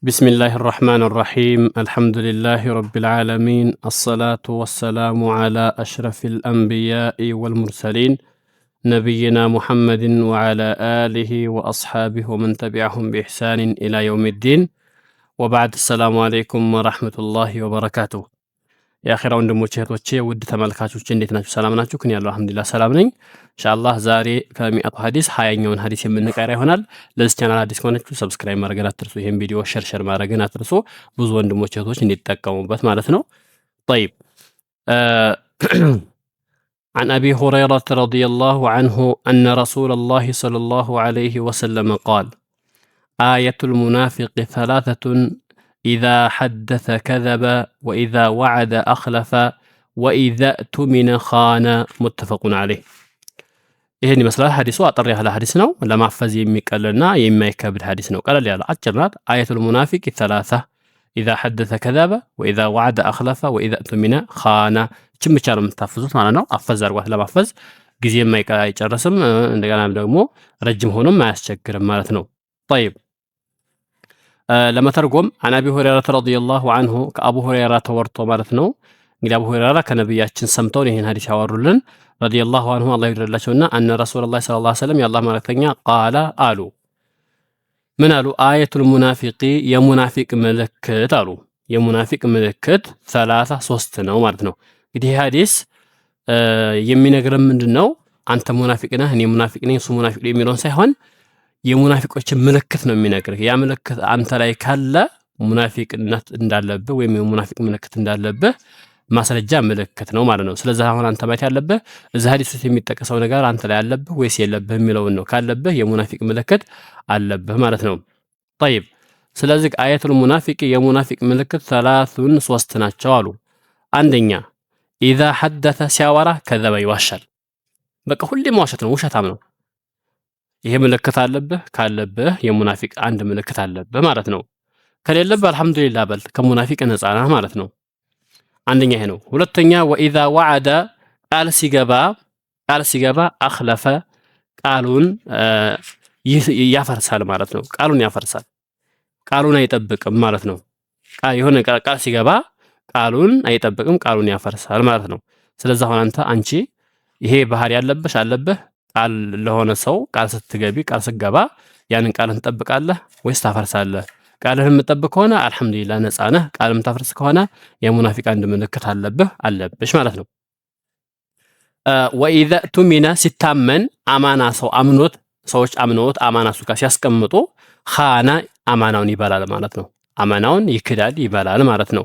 بسم الله الرحمن الرحيم الحمد لله رب العالمين الصلاة والسلام على أشرف الأنبياء والمرسلين نبينا محمد وعلى آله وأصحابه ومن تبعهم بإحسان إلى يوم الدين وبعد السلام عليكم ورحمة الله وبركاته የአኺራ ወንድሞቼ እህቶቼ ውድ ተመልካቾች እንዴት ናችሁ? ሰላም ናችሁ? ከኔ ያለው አልሐምዱሊላህ ሰላም ነኝ። ኢንሻአላህ ዛሬ ከሚአቱ ሐዲስ 20ኛውን ሐዲስ የምንቀራ ይሆናል። ለዚህ ቻናል አዲስ ከሆናችሁ ሰብስክራይብ ማድረግን አትርሱ። ይሄን ቪዲዮ ሸር ማድረግን አትርሱ። ብዙ ወንድሞቼ እህቶች እንዲጠቀሙበት ማለት ነው። طيب عن أبي هريرة رضي الله عنه أن رسول الله صلى الله عليه وسلم قال آية المنافق ثلاثة إذا حدث كذب وإذا وعد أخلف وإذا اؤتمن خان متفق عليه ይሄን ይመስላል ሐዲሱ አጠር ያለ ሐዲስ ነው ለማፈዝ የሚቀልና የማይከብድ ሐዲስ ነው ቀለል ያለ አጭር ናት አያቱል ሙናፊቅ ثلاثة إذا حدث كذب وإذا وعد أخلف وإذا اؤتمن خان ችም ብቻ ነው የምታፈዙት ማለት ነው አፈዝ አድርጓት ለማፈዝ ጊዜ የማይጨርስም እንደገና ደግሞ ረጅም ሆኖም አያስቸግርም ማለት ነው طيب ለመተርጎም عن أبي هريرة رضي الله عنه ከአቡ ሁረይራ ተወርቶ ማለት ነው እንግዲህ አቡ ሁረይራ ከነብያችን ሰምተው ይሄን ሐዲስ ያወሩልን رضي الله عنه الله ይደረላቸውና أن رسول الله صلى الله عليه وسلم የአላህ መልእክተኛ قال አሉ ምን አሉ አያቱል ሙናፊቂ የሙናፊቅ ምልክት አሉ የሙናፊቅ ምልክት 3 ነው ማለት ነው እንግዲህ ሐዲስ የሚነግረን ምንድነው አንተ ሙናፊቅ ነህ እኔ ሙናፊቅ ነኝ እሱ ሙናፊቅ ነው የሚለውን ሳይሆን የሙናፊቆችን ምልክት ነው የሚነግርህ ያ ምልክት አንተ ላይ ካለ ሙናፊቅነት እንዳለብህ ወይም የሙናፊቅ ምልክት እንዳለብህ ማስረጃ ምልክት ነው ማለት ነው ስለዚህ አሁን አንተ ማየት ያለብህ እዚህ ሐዲስ ውስጥ የሚጠቀሰው ነገር አንተ ላይ ያለብህ ወይስ የለብህ የሚለውን ነው ካለብህ የሙናፊቅ ምልክት አለብህ ማለት ነው طيب ስለዚህ አያቱል ሙናፊቅ የሙናፊቅ ምልክት 3 ናቸው አሉ አንደኛ إذا حدث ሲያወራ ከዘበ ይዋሻል በቃ ሁሌም መዋሸት ነው ውሸታም ነው ይሄ ምልክት አለብህ ካለብህ የሙናፊቅ አንድ ምልክት አለብህ ማለት ነው ከሌለብህ አልহামዱሊላህ በል ከሙናፊቅ ነፃ ነህ ማለት ነው አንደኛ ይሄ ነው ሁለተኛ وإذا وعد ቃል ሲገባ አخلف ቃሉን ያፈርሳል ማለት ነው ቃሉን ያፈርሳል ቃሉን አይጠብቅም ማለት ነው የሆነ ቃል ሲገባ ቃሉን አይጠብቅም ቃሉን ያፈርሳል ማለት ነው ስለዚህ አሁን አንቺ ይሄ ባህሪ ያለብሽ አለብህ ቃል ለሆነ ሰው ቃል ስትገቢ ቃል ስገባ ያንን ቃልን ትጠብቃለህ ወይስ ታፈርሳለህ ቃልህን የምትጠብቅ ከሆነ አልহামዱሊላህ ነፃ ነህ ቃልም ታፈርስ ከሆነ የሙናፊቅ አንድ ምልክት አለብሽ ማለት ነው وإذا اؤتمن ሲታመን አማና ሰዎች አምኖት አማና ሱካ ሲያስቀምጡ ኻና አማናውን ይበላል ማለት ነው አማናውን ይክዳል ይበላል ማለት ነው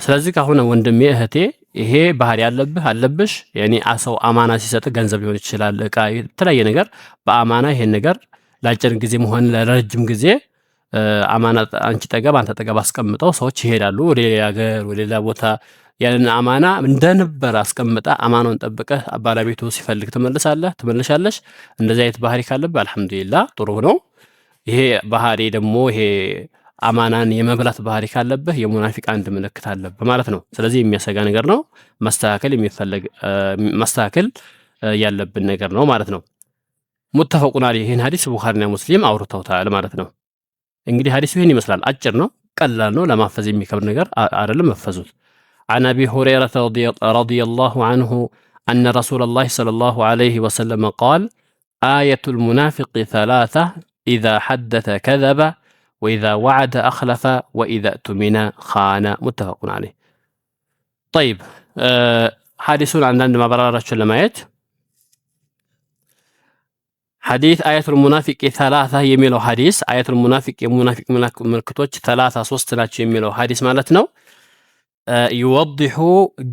ስለዚህ ካሁን ወንድሜ እህቴ ይሄ ባህሪ አለብሽ ያኒ ሰው አማና ሲሰጥ ገንዘብ ሊሆን ይችላል እቃ የተለያየ ነገር በአማና ይሄን ነገር ለአጭር ጊዜ መሆን ለረጅም ጊዜ አማና አንቺ ጠገብ አንተ ጠገብ አስቀምጠው ሰዎች ይሄዳሉ ወደ ሌላ ሀገር ወደ ሌላ ቦታ ያንን አማና እንደነበር አስቀምጣ አማናውን ጠብቀህ ባለቤቱ ሲፈልግ ትመልሻለሽ እንደዚህ አይነት ባህሪ ካለብህ አልহামዱሊላህ ጥሩ ነው ይሄ ባህሪ ደግሞ ይሄ አማናን የመብላት ባህሪ ካለብህ የሙናፊቅ አንድ ምልክት አለብህ ማለት ነው ስለዚህ የሚያሰጋ ነገር ነው ማስተካከል ያለብን ነገር ነው ማለት ነው ሙተፈቁን አለይህ ይሄን ሐዲስ ቡኻሪና ሙስሊም አውርተውታል ማለት ነው እንግዲህ ሐዲሱ ይሄን ይመስላል አጭር ነው ቀላል ነው ለማፈዝ የሚከብድ ነገር አይደለም መፈዙት عن أبي هريرة رضي الله عنه أن رسول الله صلى الله عليه وسلم قال آية المنافق 3 إذا حدث كذب وإذا وعد أخلف وإذا اؤتمن خان متفق عليه طيب حديثون عندما برارة لمايت حديث آية المنافق 3 يميلو حديث آية المنافق ملكتوች 3 ናቸው የሚለው حديث ማለት ነው يوضح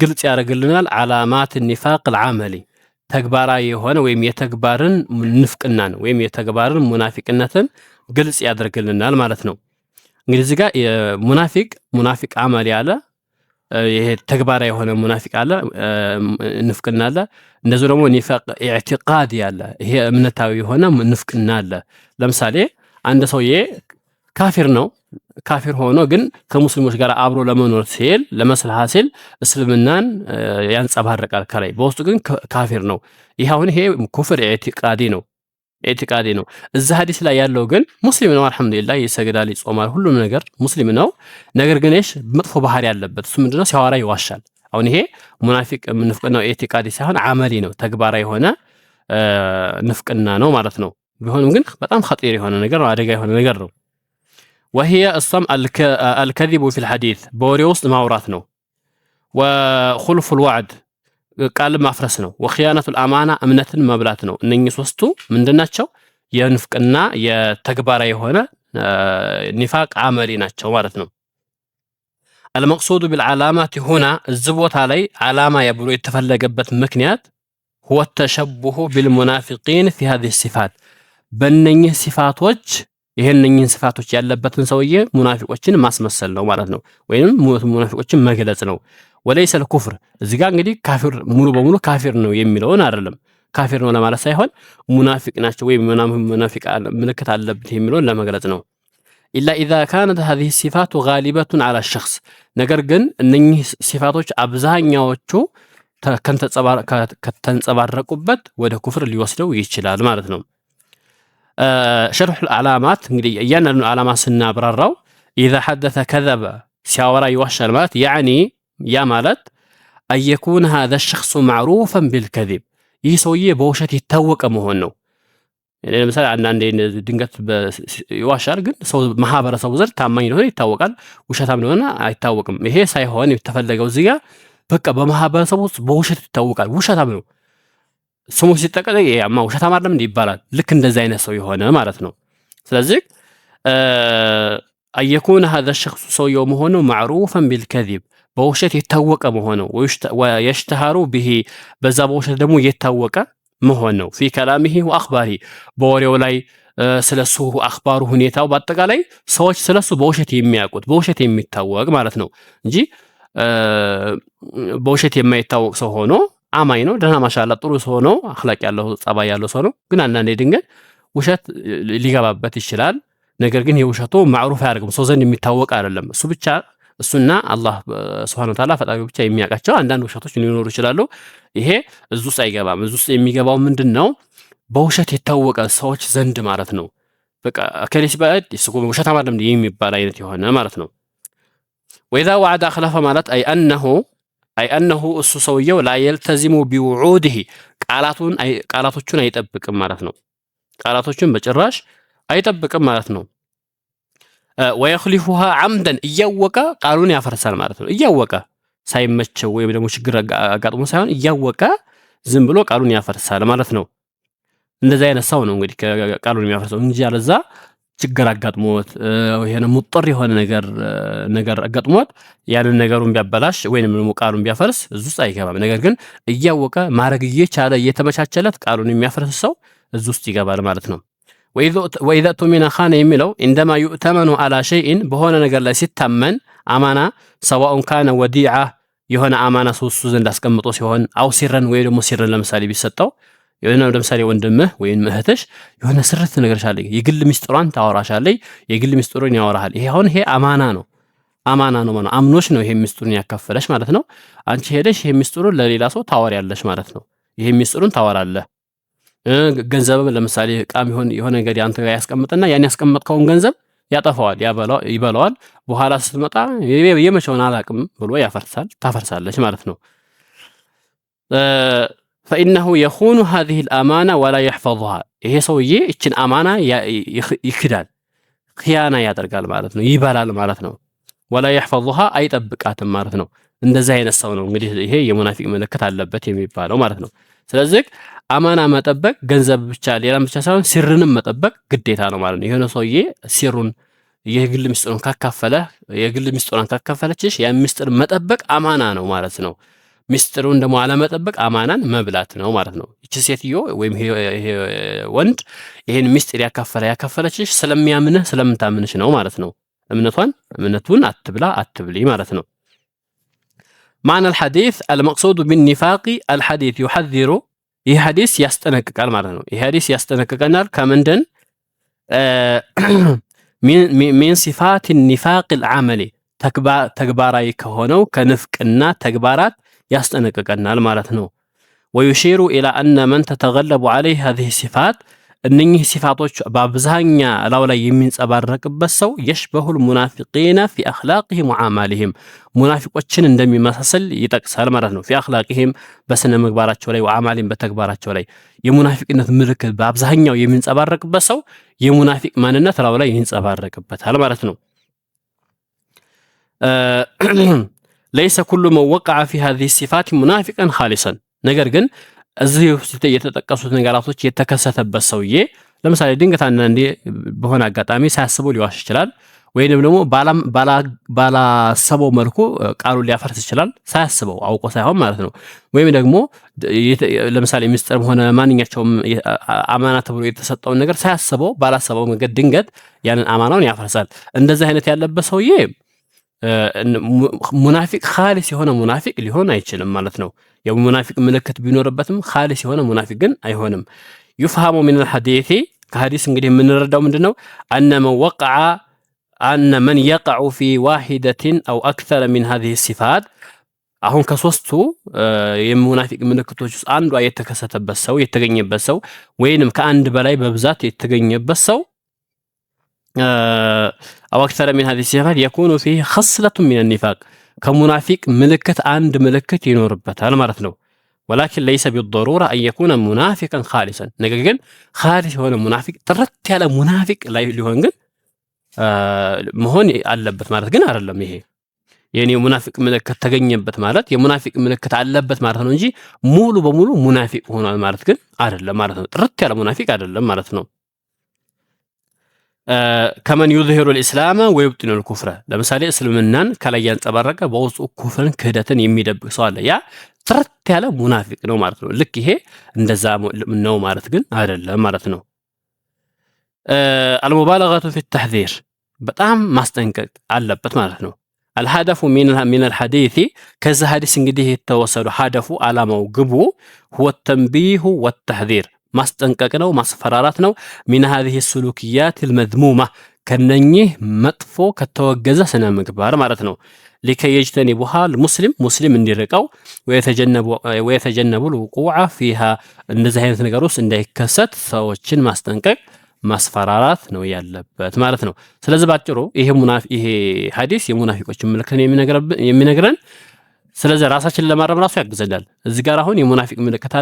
ግልጽ ያደርግልናል علامات النفاق العملي ተግባራዊ የሆነ ወይም የተግባርን ንፍቅናን ወይም የተግባርን ሙናፊቅነትን ግልጽ ያደርግልናል ማለት ነው እንግዲህ እዚህ ጋር ሙናፊቅ አመል ያለ ይሄ ተግባራዊ የሆነ ሙናፊቅ አለ ንፍቅና አለ እንደዚህ ደግሞ ኒፋቅ ኢዕቲቃድ ያለ ይሄ እምነታዊ የሆነ ንፍቅና አለ ለምሳሌ አንድ ሰውዬ ካፊር ሆኖ ግን ከሙስሊሞች ጋር አብሮ ለመኖር ሲል ለመስለሃ ሲል እስልምናን ያንጸባርቃል ከላይ በውስጡ ግን ካፊር ነው ይሄ ኩፍር ኢዕቲቃዲ ነው ኢዕቲቃዲ ነው። እዛ ሐዲስ ላይ ያለው ግን ሙስሊም ነው አልሐምዱሊላህ ይሰግዳል፣ ይጾማል፣ ሁሉም ነገር ሙስሊም ነው። ነገር ግን መጥፎ ባህሪ ያለበት እሱ ምንድነው? ሲያወራ ይዋሻል። አሁን ይሄ ሙናፊቅ ንፍቅናው ኢዕቲቃዲ ሳይሆን አመሊ ነው፣ ተግባራዊ የሆነ ንፍቅና ነው ማለት ነው። ቢሆንም ግን በጣም ኸጢር የሆነ ነገር ነው፣ አደጋ የሆነ ነገር ነው። وهي እሷም الكذب في الحديث በወሬ ውስጥ ማውራት ነው። وخلف الوعد ቃል ማፍረስ ነው። ወኺያነቱል አማና እምነትን መብላት ነው። እነኚህ ሶስቱ ምንድናቸው? የንፍቅና የተግባራዊ የሆነ ኒፋቅ አመሊ ናቸው ማለት ነው። المقصود بالعلامات هنا እዚህ ቦታ ላይ ዓላማ ብሎ የተፈለገበት ምክንያት هو التشبه بالمنافقين في هذه الصفات በእነኚህ ሲፋቶች ይሄንኝን ሲፋቶች ያለበትን ሰውዬ ሙናፊቆችን ማስመሰል ነው ማለት ነው። ወይንም ሙናፊቆችን መግለጽ ነው። ወለይሰ الكفر እዚህ ጋር እንግዲህ ካፊር ሙሉ በሙሉ ካፊር ነው የሚለውን አይደለም። ካፊር ነው ለማለት ሳይሆን ሙናፊቅ ናቸው ወይም ሙናፊቅ ምልክት አለበት የሚለውን ለመግለጽ ነው። إلا إذا كانت هذه الصفات غالبة على الشخص ነገር ግን እነኚህ ሲፋቶች አብዛኛዎቹ ከተንጸባረቁበት ወደ ኩፍር ሊወስደው ይችላል ማለት ነው። شرح العلامات እንግዲህ እያንዳንዱን ዓላማ ስናብራራው إذا حدث كذب ሲያወራ ይዋሻል ማለት يعني ያ ማለት أن يكون هذا الشخص معروفا بالكذب ይህ ሰውዬ በውሸት የታወቀ መሆን ነው። ለምሳሌ አንዳንዴ ድንገት ይዋሻል ግን ሰው ማህበረሰቡ ዘንድ ታማኝ እንደሆነ ይታወቃል፣ ውሸታም እንደሆነ አይታወቅም። ይሄ ሳይሆን የተፈለገው እዚህ ጋር በቃ በማህበረሰቡ በውሸት ይታወቃል፣ ውሸታም ነው። ስሙ ሲጠቀስ ያማ ውሸታም አይደለም እንዴ ይባላል። ልክ እንደዚህ አይነት ሰው የሆነ ማለት ነው። ስለዚህ أن يكون هذا الشخص ሰውየው መሆኑ معروفا بالكذب በውሸት የታወቀ መሆኑ ويشتهر به በዛ በውሸት ደግሞ የታወቀ መሆን ነው። في كلامه واخباره በወሬው ላይ ስለሱ አخبار ሁኔታው በአጠቃላይ ሰዎች ስለሱ በውሸት የሚያውቁት በውሸት የሚታወቅ ማለት ነው እንጂ በውሸት የማይታወቅ ሰው ሆኖ አማኝ ነው፣ ደህና ማሻአላ ጥሩ ሰው ነው፣ አኽላቅ ያለው ጸባይ ያለው ሰው ነው። ግን አንዳንዴ ድንገት ውሸት ሊገባበት ይችላል። ነገር ግን የውሸቱ ማዕሩፍ አያደርግም፣ ሰው ዘንድ የሚታወቅ አይደለም። እሱ ብቻ እሱና አላህ ሱብሓነሁ ወተዓላ ፈጣሪው ብቻ የሚያውቃቸው አንዳንድ ውሸቶች ሊኖሩ ይችላሉ። ይሄ እዚህ ውስጥ አይገባም። እዚህ ውስጥ የሚገባው ምንድነው? በውሸት የታወቀ ሰዎች ዘንድ ማለት ነው። በቃ ከሊስ ባድ ይስቁ ውሸታም አይደለም የሚባል አይነት የሆነ ማለት ነው። وإذا وعد أخلف ማለት أي أنه እሱ ሰውየው لا يلتزم بوعوده ቃላቶቹን አይጠብቅም ማለት ነው። ቃላቶቹን በጭራሽ አይጠብቅም ማለት ነው። ويخلفها عمدا እያወቀ ቃሉን ያፈርሳል ማለት ነው። እያወቀ ሳይመቸው ወይም ደግሞ ችግር አጋጥሞ ሳይሆን እያወቀ ዝም ብሎ ቃሉን ያፈርሳል ማለት ነው። እንደዛ አይነት ሰው ነው እንግዲህ ቃሉን የሚያፈርሰው እንጂ ያለዛ ችግር አጋጥሞት ይሄን ሙጥር የሆነ ነገር አጋጥሞት ያንን ነገሩን ቢያበላሽ ወይንም ደግሞ ቃሉን ቢያፈርስ እዚህ ውስጥ አይገባም። ነገር ግን እያወቀ ማድረግ እየቻለ እየተመቻቸለት ቃሉን የሚያፈርስ ሰው እዚህ ውስጥ ይገባል ማለት ነው። وإذا اؤتمن خان የሚለው عندما يؤتمن على شيء በሆነ ነገር ላይ ሲታመን አማና سواء كان وديعة የሆነ አማና ሶስቱ ዘንድ አስቀምጦ ሲሆን አው ሲረን ወይ ደግሞ ሲረን ለምሳሌ ቢሰጠው የሆነ ለምሳሌ ወንድምህ ወይም እህትሽ የሆነ ስርት ነገር ሻለኝ የግል ሚስጥሯን ታወራሻለኝ፣ የግል ሚስጥሩን ያወራሃል። ይሄ አሁን ይሄ አማና ነው ማለት ነው። አምኖሽ ነው ይሄ ሚስጥሩን ያካፈለሽ ማለት ነው። አንቺ ሄደሽ ይሄ ሚስጥሩን ለሌላ ሰው ታወሪያለሽ ማለት ነው። ይሄ ሚስጥሩን ታወራለህ። ገንዘብ ለምሳሌ ቃም የሆነ ነገር አንተ ጋር ያስቀምጥና ያን ያስቀመጥከውን ገንዘብ ያጠፋዋል፣ ይበላዋል። በኋላ ስትመጣ የመቼውን አላቅም ብሎ ታፈርሳለች ማለት ነው። فإنه يخون هذه الأمانة ولا يحفظها ይሄ ሰውዬ እችን አማና ይክዳል፣ ኺያና ያደርጋል ማለት ነው፣ ይበላል ማለት ነው። ولا يحفظها አይጠብቃትም ማለት ነው። እንደዛ አይነት ሰው ነው እንግዲህ ይሄ የሙናፊቅ ምልክት አለበት የሚባለው ማለት ነው። ስለዚህ አማና መጠበቅ ገንዘብ ብቻ ሌላም ብቻ ሳይሆን ሲርንም መጠበቅ ግዴታ ነው ማለት ነው። የሆነ ሰውዬ ሲሩን የግል ሚስጥሩን ካካፈለችሽ ያ ሚስጥር መጠበቅ አማና ነው ማለት ነው። ሚስጥሩን ደግሞ አለመጠበቅ አማናን መብላት ነው ማለት ነው። እቺ ሴትዮ ወይም ይሄ ወንድ ይሄን ሚስጥር ያካፈለችሽ ስለምታምንሽ ነው ማለት ነው። እምነቱን አትብሊ ማለት ነው። معنى الحديث المقصود بالنفاق الحديث يحذر ይህ ሐዲስ ያስጠነቅቃል ማለት ነው። ይህ ሐዲስ ያስጠነቅቀናል ከምንድን ሚን ሲፋት النفاق العملي ተግባራዊ ከሆነው ከንፍቅና ተግባራት ያስጠነቅቀናል ማለት ነው። ويشير إلى أن من تتغلب عليه هذه الصفات እነኚህ ሲፋቶች በአብዛኛ ላው ላይ የሚንጸባረቅበት ሰው የሽበሁል ሙናፊቂነ ፊ አኽላቂሂም ወአማሊሂም ሙናፊቆችን እንደሚመሳሰል ይጠቅሳል ማለት ነው። ፊ አኽላቂሂም በስነ ምግባራቸው ላይ ወአማሊሂም በተግባራቸው ላይ የሙናፊቅነት ምልክት በአብዛኛው የሚንጸባረቅበት ሰው የሙናፊቅ ማንነት ላው ላይ ይንጸባረቅበታል ማለት ነው። ለይሰ ኩሉ መን ወቀዐ ፊ ሃዚሂ ሲፋት ሙናፊቀን ኻሊሰን ነገር ግን እዚህ ውስጥ የተጠቀሱት ነገራቶች የተከሰተበት ሰውዬ ለምሳሌ ድንገት አንዳንዴ በሆነ አጋጣሚ ሳያስበው ሊዋሽ ይችላል፣ ወይንም ደግሞ ባላሰበው መልኩ ቃሉን ሊያፈርስ ይችላል፣ ሳያስበው አውቆ ሳይሆን ማለት ነው። ወይም ደግሞ ለምሳሌ ምስጢርም ሆነ ማንኛቸውም አማና ተብሎ የተሰጠውን ነገር ሳያስበው ባላሰበው መንገድ ድንገት ያንን አማናውን ያፈርሳል። እንደዚህ አይነት ያለበት ሰውዬ ሙናፊቅ ኻሊስ የሆነ ሙናፊቅ ሊሆን አይችልም ማለት ነው። የሙናፊቅ ምልክት ቢኖርበትም ኻሊስ የሆነ ሙናፊቅ ግን አይሆንም። ዩፍሃሙ ሚነል ሐዲሲ ከሐዲስ እንግዲህ የምንረዳው ምንድነው? አነ መን የቀዑ ፊ ዋሂደትን አው አክተረ ሚን ሃዚሂ ሲፋት አሁን ከሶስቱ የሙናፊቅ ምልክቶች ውስጥ አንዷ የተከሰተበት ሰው የተገኘበት ሰው ወይንም ከአንድ በላይ በብዛት የተገኘበት ሰው አው አክተረ ሚን ሃዚሂ ሲፋት የኩኑ ፊሂ ኸስለቱን ሚነ ኒፋቅ ከሙናፊቅ ምልክት አንድ ምልክት ይኖርበታል ማለት ነው። ወላኪን ለይሰ ቢደሩራ አን የኩነ ሙናፊቀን ኻሊሰን ነገር ግን ኻሊስ የሆነ ሙናፊቅ ጥርት ያለ ሙናፊቅ ላይ ሊሆን ግን መሆን አለበት ማለት ግን አይደለም። ይሄ የኔ ሙናፊቅ ምልክት ተገኘበት ማለት የሙናፊቅ ምልክት አለበት ማለት ነው እንጂ ሙሉ በሙሉ ሙናፊቅ ሆኗል ማለት ግን አይደለም ማለት ነው። ጥርት ያለ ሙናፊቅ አይደለም ማለት ነው። ከመን ዩዝሂሩ ልእስላመ ወይብጢኑ ልኩፍረ ለምሳሌ እስልምናን ከላይ ያንጸባረቀ በውስጡ ኩፍርን ክህደትን የሚደብቅ ሰው አለ። ያ ጥርት ያለ ሙናፊቅ ነው ማለት ነው። ልክ ይሄ እንደዛ ነው ማለት ግን አይደለም ማለት ነው። አልሙባለገቱ ፊ ተሕዚር በጣም ማስጠንቀቅ አለበት ማለት ነው። አልሀደፉ ሚነል ሐዲሲ ከዛ ሐዲስ እንግዲህ የተወሰዱ ሀደፉ አላማው ግቡ ሁወ ተንቢሁ ወተሕዚር ማስጠንቀቅ ነው፣ ማስፈራራት ነው። ሚን ሃዚሂ ሱሉክያት አልመዝሙማ ከነኚህ መጥፎ ከተወገዘ ስነ ምግባር ማለት ነው። ሊከይ የጅተኒቡሃ ሙስሊም እንዲርቀው ወየተጀነቡ ልውቁዐ ፊሃ እንደዚህ አይነት ነገር ውስጥ እንዳይከሰት ሰዎችን ማስጠንቀቅ ማስፈራራት ነው ያለበት ማለት ነው። ስለዚህ ባጭሩ ይሄ ሐዲስ የሙናፊቆችን ምልክት የሚነግረን ስለዚህ ራሳችንን ለማረም ራሱ ያግዘናል። እዚህ ጋር አሁን የሙናፊቅ ምልክት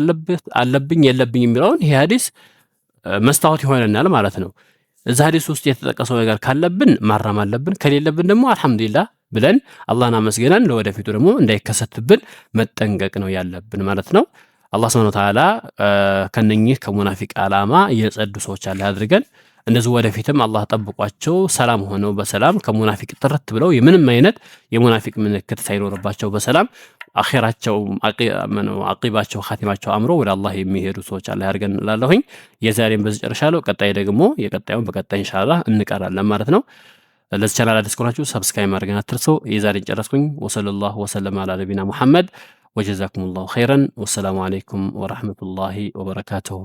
አለብኝ የለብኝ የሚለውን ይሄ ሐዲስ መስታወት ይሆነናል ማለት ነው። እዚህ ሐዲስ ውስጥ የተጠቀሰው ነገር ካለብን ማረም አለብን፣ ከሌለብን ደግሞ አልሐምዱሊላህ ብለን አላህን አመስግነን ለወደፊቱ ደግሞ እንዳይከሰትብን መጠንቀቅ ነው ያለብን ማለት ነው። አላህ ሱብሓነሁ ወተዓላ ከነኚህ ከሙናፊቅ ዓላማ የጸዱ ሰዎች አለ ያድርገን። እንደዚህ ወደፊትም አላህ ጠብቋቸው ሰላም ሆነው በሰላም ከሙናፊቅ ጥርት ብለው የምንም አይነት የሙናፊቅ ምልክት ሳይኖርባቸው በሰላም አኺራቸው አቂባቸው ኻቲማቸው አምሮ ወደ አላህ የሚሄዱ ሰዎች አለ ያድርገን እላለሁኝ። የዛሬን በዚህ ጨርሻለሁ። ቀጣይ ደግሞ የቀጣዩን በቀጣይ ኢንሻአላህ እንቀራለን ማለት ነው። ለዚህ ቻናል አዲስ ከሆናችሁ ሰብስክራይብ ማድረግን አትርሱ። የዛሬን ጨረስኩኝ። ወሰለላሁ ወሰለም አላ ነቢና ሙሐመድ ወጀዛኩሙላሁ ኸይረን። ወሰላሙ አለይኩም ወራህመቱላሂ ወበረካቱሁ።